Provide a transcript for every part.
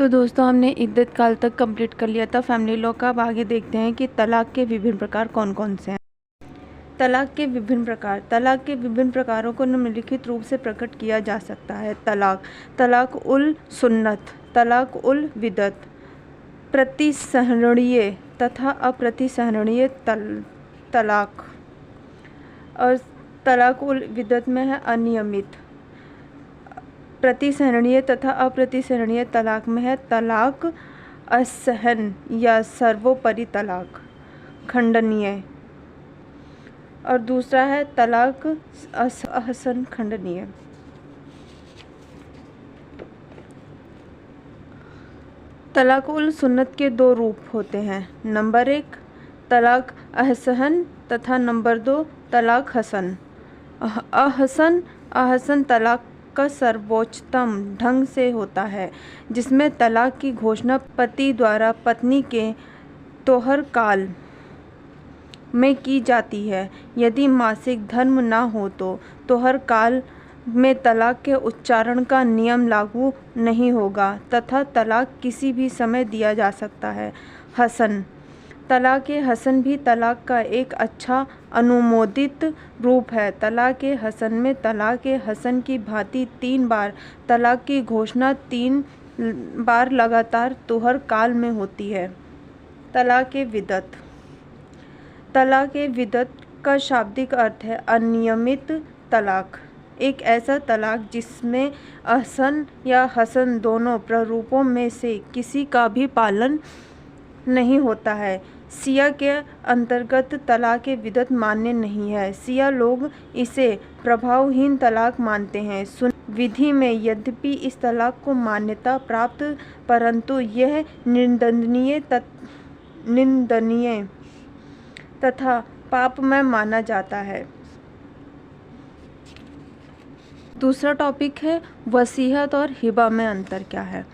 तो दोस्तों हमने इद्दत काल तक कंप्लीट कर लिया था फैमिली लॉ का। अब आगे देखते हैं कि तलाक के विभिन्न प्रकार कौन कौन से हैं। तलाक के विभिन्न प्रकारों को निम्नलिखित रूप से प्रकट किया जा सकता है। तलाक उल सुन्नत, तलाक उल विदत, प्रतिसंहरणीय तथा अप्रतिसंहरणीय तलाक। और तलाक उल विदत में है अनियमित। प्रतिसंहरणीय तथा अप्रतिसंहरणीय तलाक में है तलाक असहन या सर्वोपरि तलाक, खंडनीय। और दूसरा है तलाक असहन, खंडनीय। तलाक उल सुन्नत के दो रूप होते हैं। नंबर 1 तलाक अहसन तथा नंबर 2 तलाक हसन। अहसन तलाक का सर्वोच्चतम ढंग से होता है, जिसमें तलाक की घोषणा पति द्वारा पत्नी के तोहर काल में की जाती है। यदि मासिक धर्म न हो तो तोहर काल में तलाक के उच्चारण का नियम लागू नहीं होगा तथा तलाक किसी भी समय दिया जा सकता है। हसन तलाक हसन भी तलाक का एक अच्छा अनुमोदित रूप है। तलाक हसन में तलाक हसन की भांति 3 बार तलाक की घोषणा 3 बार लगातार तोहर काल में होती है। तलाक विदत। तलाक विदत का शाब्दिक अर्थ है अनियमित तलाक, एक ऐसा तलाक जिसमें अहसन या हसन दोनों प्रारूपों में से किसी का भी पालन नहीं होता है। शिया के अंतर्गत तलाक विदत मान्य नहीं है। शिया लोग इसे प्रभावहीन तलाक मानते हैं। विधि में यद्यपि इस तलाक को मान्यता प्राप्त, परंतु यह निंदनीय तथा पापमय माना जाता है। दूसरा टॉपिक है वसीयत और हिबा में अंतर क्या है।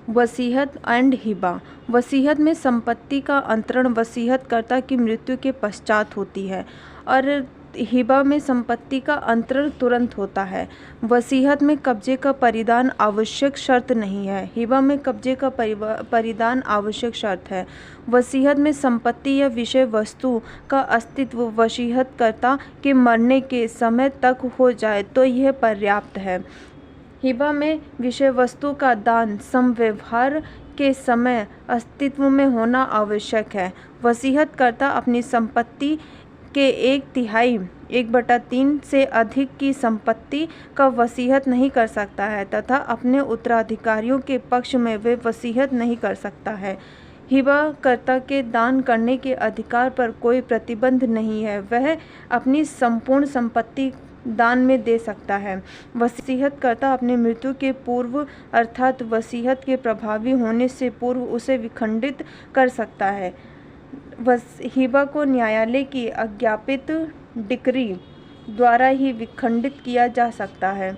वसीयत एंड हिबा। वसीयत में संपत्ति का अंतरण वसीयतकर्ता की मृत्यु के पश्चात होती है और हिबा में संपत्ति का अंतरण तुरंत होता है। वसीयत में कब्जे का परिधान आवश्यक शर्त नहीं है, हिबा में कब्जे का परिधान आवश्यक शर्त है। वसीयत में संपत्ति या विषय वस्तु का अस्तित्व वसीयतकर्ता के मरने के समय तक हो जाए तो यह पर्याप्त है। हिबा में विषय वस्तु का दान समव्यवहार के समय अस्तित्व में होना आवश्यक है। वसीयतकर्ता अपनी संपत्ति के 1/3 1/3 से अधिक की संपत्ति का वसीयत नहीं कर सकता है तथा अपने उत्तराधिकारियों के पक्ष में वे वसीयत नहीं कर सकता है। हिबाकर्ता के दान करने के अधिकार पर कोई प्रतिबंध नहीं है, वह अपनी संपूर्ण संपत्ति दान में दे सकता है। वसीयतकर्ता अपने मृत्यु के पूर्व अर्थात वसीयत के प्रभावी होने से पूर्व उसे विखंडित कर सकता है। हिबा को न्यायालय की अज्ञापित डिक्री द्वारा ही विखंडित किया जा सकता है।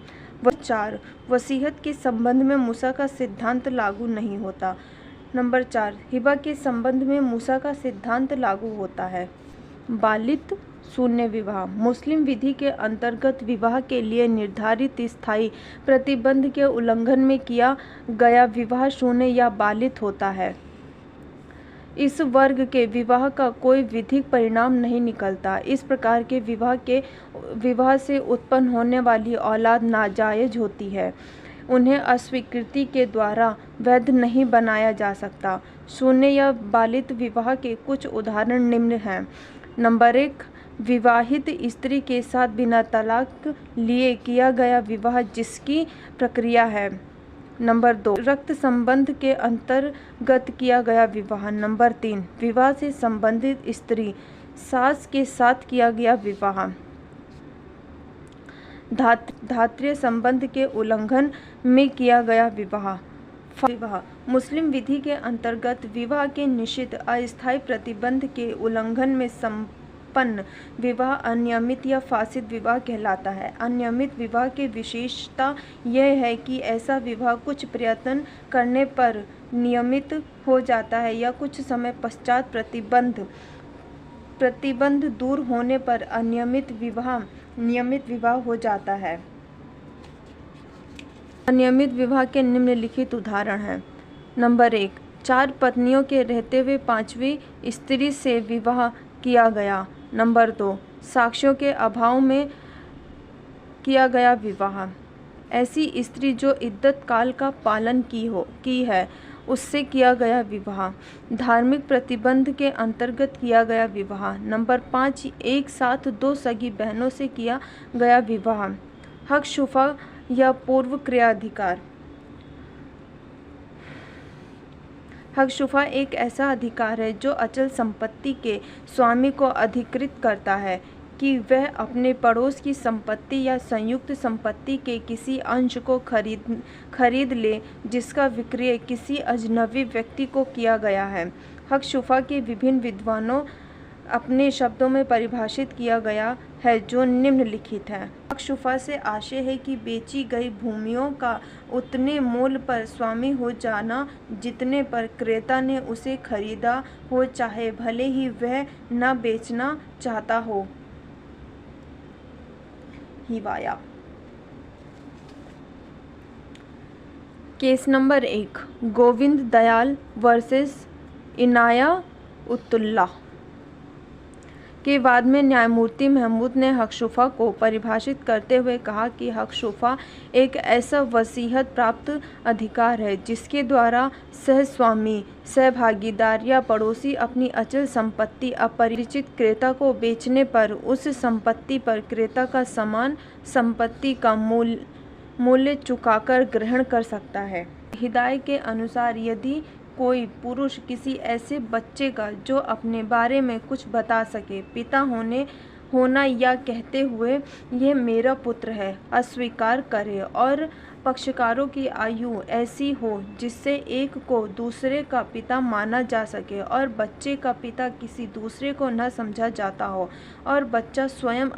4 वसीयत के संबंध में मूसा का सिद्धांत लागू नहीं होता। नंबर 4 हिबा के संबंध में मूसा का सिद्धांत लागू होता है। बालित शून्य विवाह। मुस्लिम विधि के अंतर्गत विवाह के लिए निर्धारित स्थायी प्रतिबंध के उल्लंघन में किया गया विवाह शून्य या बालित होता है। इस वर्ग के विवाह का कोई विधिक परिणाम नहीं निकलता। इस प्रकार के विवाह से उत्पन्न होने वाली औलाद नाजायज होती है, उन्हें अस्वीकृति के द्वारा वैध नहीं बनाया जा सकता। शून्य या बालित विवाह के कुछ उदाहरण निम्न हैं। नंबर 1 विवाहित स्त्री के साथ बिना तलाक लिए किया गया विवाह जिसकी प्रक्रिया है। नंबर 2 रक्त संबंध के अंतर्गत किया गया विवाह। नंबर 3 विवाह से संबंधित स्त्री सास के साथ किया गया विवाह। धात्रीय संबंध के उल्लंघन में किया गया विवाह। मुस्लिम विधि के अंतर्गत विवाह के निषिद्ध अस्थायी प्रतिबंध के उल्लंघन में संपन्न विवाह अनियमित या फासिद विवाह कहलाता है। अनियमित विवाह की विशेषता यह है कि ऐसा विवाह कुछ प्रयत्न करने पर नियमित हो जाता है या कुछ समय पश्चात प्रतिबंध दूर होने पर अनियमित विवाह नियमित विवाह हो जाता है। अनियमित विवाह के निम्नलिखित उदाहरण हैं। नंबर 1, 4 पत्नियों के रहते हुए 5वीं स्त्री से विवाह किया गया। नंबर 2, साक्ष्यों के अभाव में किया गया विवाह। ऐसी स्त्री जो इद्दत काल का पालन की है उससे किया गया विवाह। धार्मिक प्रतिबंध के अंतर्गत किया गया विवाह। नंबर 5, एक साथ 2 सगी बहनों से किया गया विवाह। हक शुफा या पूर्व क्रियाधिकार। हक शुफा एक ऐसा अधिकार है जो अचल संपत्ति के स्वामी को अधिकृत करता है कि वह अपने पड़ोस की संपत्ति या संयुक्त संपत्ति के किसी अंश को खरीद ले जिसका विक्रय किसी अजनबी व्यक्ति को किया गया है। हक शुफा के विभिन्न विद्वानों अपने शब्दों में परिभाषित किया गया है जो निम्नलिखित है। हक शुफा से आशय है कि बेची गई भूमियों का उतने मूल्य पर स्वामी हो जाना जितने पर क्रेता ने उसे खरीदा हो, चाहे भले ही वह न बेचना चाहता हो। हिवाया। Case number 1, Govind Dayal versus Inayat-ud-Daula के बाद में न्यायमूर्ति महमूद ने हक शुफा को परिभाषित करते हुए कहा कि हक शुफा एक ऐसा वसीयत प्राप्त अधिकार है जिसके द्वारा सहस्वामी, सहभागीदार या पड़ोसी अपनी अचल संपत्ति अपरिचित क्रेता को बेचने पर उस संपत्ति पर क्रेता का समान संपत्ति का मूल्य चुकाकर ग्रहण कर सकता है। हिदायत के अनुसार यदि कोई पुरुष किसी ऐसे बच्चे का जो अपने बारे में कुछ बता सके, पिता होना या कहते हुए यह मेरा पुत्र है, अस्वीकार करे और पक्षकारों की आयु ऐसी हो जिससे एक को दूसरे का पिता माना जा सके और बच्चे का पिता किसी दूसरे को न समझा जाता हो और बच्चा स्वयं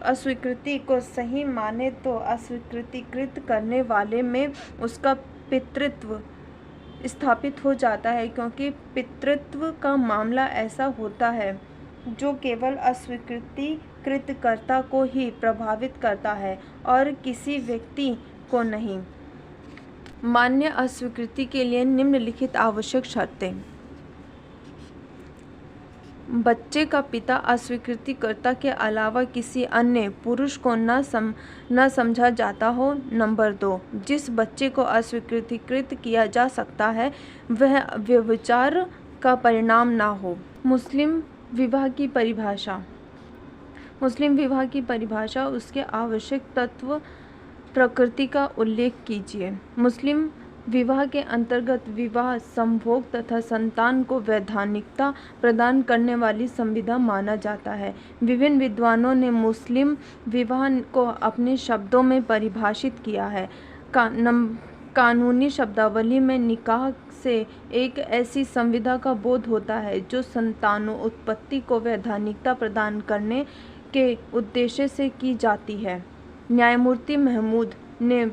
अस्वीकृति को सही माने तो अस्वीकृतिकृत करने वाले में उसका पितृत्व स्थापित हो जाता है, क्योंकि पितृत्व का मामला ऐसा होता है जो केवल अस्वीकृतिकृत कर्ता को ही प्रभावित करता है और किसी व्यक्ति को नहीं। मान्य अस्वीकृति के लिए निम्नलिखित आवश्यक शर्तें। बच्चे का पिता अस्वीकृतिकर्ता के अलावा किसी अन्य पुरुष को न समझा जाता हो। नंबर 2, जिस बच्चे को अस्वीकृतिकृत किया जा सकता है वह व्यभिचार का परिणाम ना हो। मुस्लिम विवाह की परिभाषा। मुस्लिम विवाह की परिभाषा, उसके आवश्यक तत्व, प्रकृति का उल्लेख कीजिए। मुस्लिम विवाह के अंतर्गत विवाह संभोग तथा संतान को वैधानिकता प्रदान करने वाली संविदा माना जाता है। विभिन्न विद्वानों ने मुस्लिम विवाह को अपने शब्दों में परिभाषित किया है। कानूनी शब्दावली में निकाह से एक ऐसी संविदा का बोध होता है जो संतानोत्पत्ति को वैधानिकता प्रदान करने के उद्देश्य से की जाती है। न्यायमूर्ति महमूद ने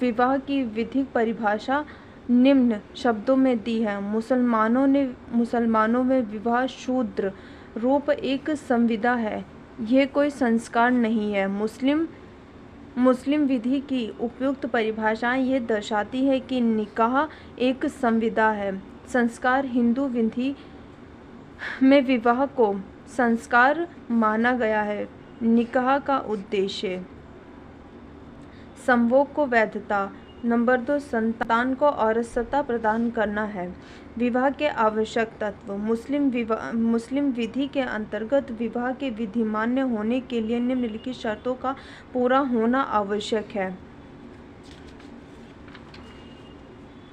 विवाह की विधिक परिभाषा निम्न शब्दों में दी है। मुसलमानों में विवाह शूद्र रूप एक संविदा है, यह कोई संस्कार नहीं है। मुस्लिम विधि की उपयुक्त परिभाषाएं ये दर्शाती है कि निकाह एक संविदा है। संस्कार हिंदू विधि में विवाह को संस्कार माना गया है। निकाह का उद्देश्य संभोग को वैधता। नंबर 2, संतान को औरसता प्रदान करना है। विवाह के आवश्यक तत्व। मुस्लिम विधि के अंतर्गत विवाह के विधिमान्य होने के लिए निम्नलिखित शर्तों का पूरा होना आवश्यक है।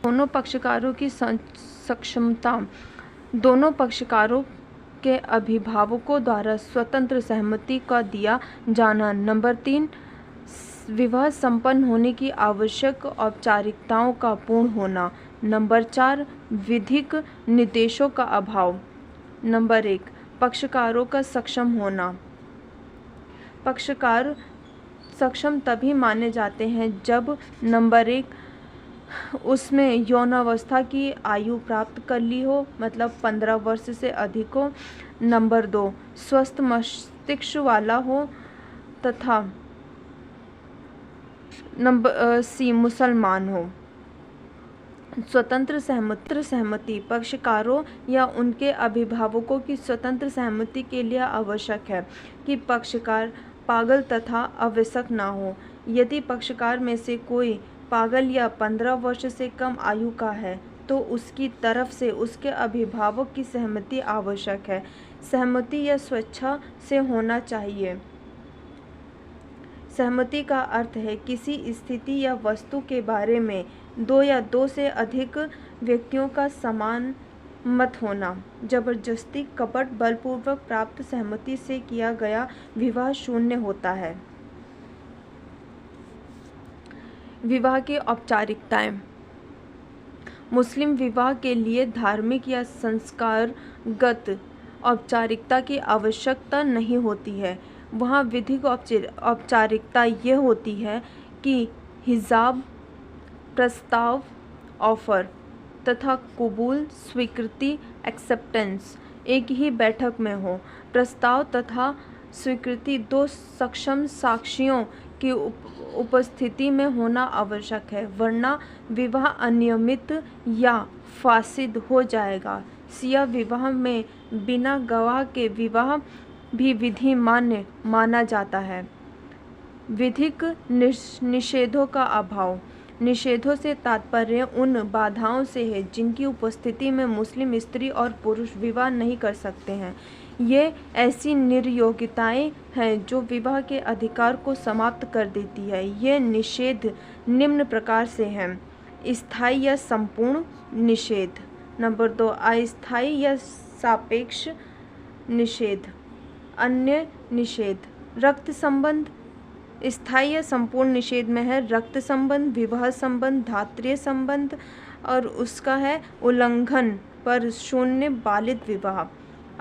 दोनों पक्षकारों की सक्षमता। दोनों पक्षकारों के अभिभावकों द्वारा स्वतंत्र सहमति का दिया जाना। नंबर 3, विवाह संपन्न होने की आवश्यक औपचारिकताओं का पूर्ण होना। नंबर 4, विधिक निर्देशों का अभाव। नंबर 1, पक्षकारों का सक्षम होना। पक्षकार सक्षम तभी माने जाते हैं जब नंबर 1, उसमें यौनावस्था की आयु प्राप्त कर ली हो, मतलब 15 वर्ष से अधिक हो। नंबर 2, स्वस्थ मस्तिष्क वाला हो तथा नंबर C, मुसलमान हो। स्वतंत्र सहमति पक्षकारों या उनके अभिभावकों की स्वतंत्र सहमति के लिए आवश्यक है कि पक्षकार पागल तथा अवयस्क ना हो। यदि पक्षकार में से कोई पागल या 15 वर्ष से कम आयु का है तो उसकी तरफ से उसके अभिभावक की सहमति आवश्यक है। सहमति या स्वेच्छा से होना चाहिए। सहमति का अर्थ है किसी स्थिति या वस्तु के बारे में दो या दो से अधिक व्यक्तियों का समान मत होना। जबरदस्ती, कपट, बलपूर्वक प्राप्त सहमति से किया गया विवाह शून्य होता है। विवाह की औपचारिकताएं। मुस्लिम विवाह के लिए धार्मिक या संस्कारगत औपचारिकता की आवश्यकता नहीं होती है। वहाँ विधिक औपचारिकता ये होती है कि हिजाब, प्रस्ताव, ऑफर तथा कबूल, स्वीकृति, एक्सेप्टेंस एक ही बैठक में हो। प्रस्ताव तथा स्वीकृति दो सक्षम साक्षियों की उपस्थिति में होना आवश्यक है, वरना विवाह अनियमित या फासिद हो जाएगा। सिया विवाह में बिना गवाह के विवाह भी विधि मान्य माना जाता है। विधिक निषेधों का अभाव। निषेधों से तात्पर्य उन बाधाओं से है जिनकी उपस्थिति में मुस्लिम स्त्री और पुरुष विवाह नहीं कर सकते हैं। ये ऐसी निर्योग्यताएं हैं जो विवाह के अधिकार को समाप्त कर देती है। ये निषेध निम्न प्रकार से हैं: स्थायी या संपूर्ण निषेध। नंबर 2, अस्थायी या सापेक्ष निषेध। अन्य निषेध। रक्त संबंध। स्थायी या संपूर्ण निषेध में है रक्त संबंध, विवाह संबंध, धात्रीय संबंध और उसका है उल्लंघन पर शून्य बालित विवाह।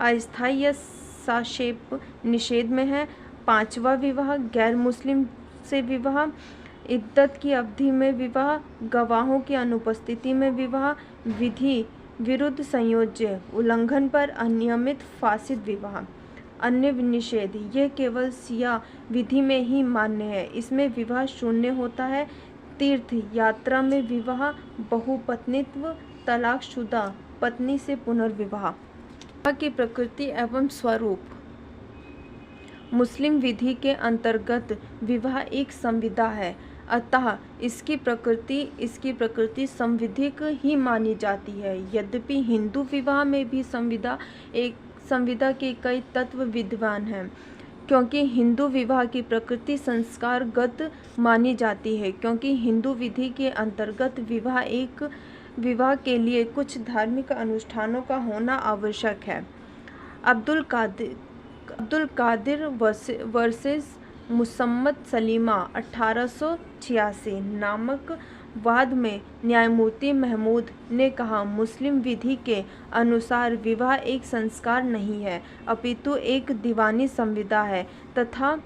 अस्थायी या सापेक्ष निषेध में है 5वां विवाह, गैर मुस्लिम से विवाह, इद्दत की अवधि में विवाह, गवाहों की अनुपस्थिति में विवाह, विधि विरुद्ध संयोज्य, उल्लंघन पर अनियमित फासिद विवाह। अन्य निषेध ये केवल सिया विधि में ही मान्य है। इसमें विवाह शून्य होता है। तीर्थ यात्रा में विवाह, बहुपत्नीत्व, तलाकशुदा पत्नी से पुनर्विवाह। विवाह की प्रकृति एवं स्वरूप। मुस्लिम विधि के अंतर्गत विवाह एक संविदा है, अतः इसकी प्रकृति संविधिक ही मानी जाती है। यद्यपि हिंदू विवाह में भी संविदा के कई तत्व विद्यमान हैं, क्योंकि हिंदू विवाह की प्रकृति संस्कारगत मानी जाती है। क्योंकि हिंदू विधि के अंतर्गत विवाह के लिए कुछ धार्मिक अनुष्ठानों का होना आवश्यक है। अब्दुल कादिर वर्सेस मुसम्मद सलीमा 1886 नामक वाद में न्यायमूर्ति महमूद ने कहा, मुस्लिम विधि के अनुसार विवाह एक संस्कार नहीं है अपितु एक दीवानी संविदा है तथा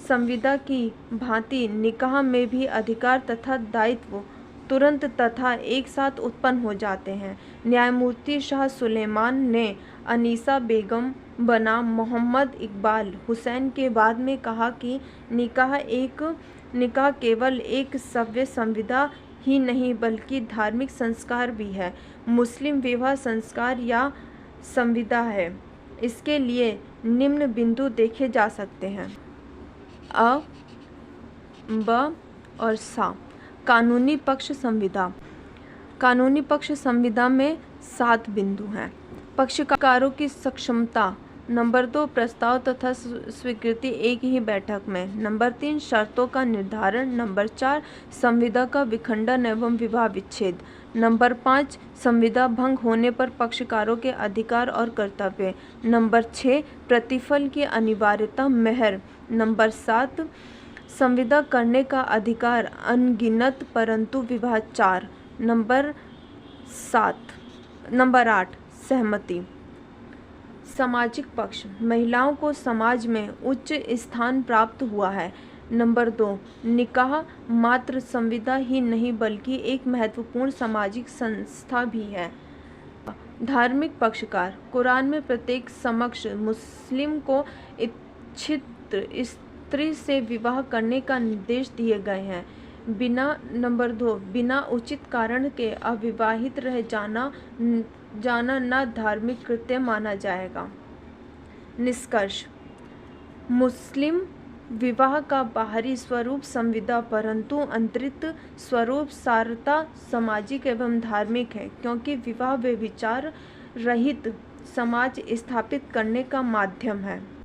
संविदा की भांति निकाह में भी अधिकार तथा दायित्व तुरंत तथा एक साथ उत्पन्न हो जाते हैं। न्यायमूर्ति शाह सुलेमान ने अनीसा बेगम बनाम मोहम्मद इकबाल हुसैन के बाद में कहा कि निकाह केवल एक सभ्य संविदा ही नहीं बल्कि धार्मिक संस्कार भी है। मुस्लिम विवाह संस्कार या संविदा है। इसके लिए निम्न बिंदु देखे जा सकते हैं: अ, ब और सा। कानूनी पक्ष संविदा। कानूनी पक्ष संविदा में 7 बिंदु हैं। पक्षकारों की सक्षमता। नंबर 2, प्रस्ताव तथा स्वीकृति एक ही बैठक में। नंबर 3, शर्तों का निर्धारण। नंबर 4, संविदा का विखंडन एवं विवाह विच्छेद। नंबर 5, संविदा भंग होने पर पक्षकारों के अधिकार और कर्तव्य। नंबर 6, प्रतिफल की अनिवार्यता, मेहर। नंबर 7, संविदा करने का अधिकार अनगिनत परंतु विवाह 4। नंबर 8, सहमति। सामाजिक पक्ष। महिलाओं को समाज में उच्च स्थान प्राप्त हुआ है। नंबर 2, निकाह मात्र संविदा ही नहीं बल्कि एक महत्वपूर्ण सामाजिक संस्था भी है। धार्मिक पक्षकार। कुरान में प्रत्येक समक्ष मुस्लिम को इच्छित स्त्री से विवाह करने का निर्देश दिए गए हैं। नंबर 2, बिना उचित कारण के अविवाहित रह जाना न धार्मिक कृत्य माना जाएगा। निष्कर्ष, मुस्लिम विवाह का बाहरी स्वरूप संविदा परंतु आंतरिक स्वरूप सारता सामाजिक एवं धार्मिक है, क्योंकि विवाह व्यभिचार रहित समाज स्थापित करने का माध्यम है।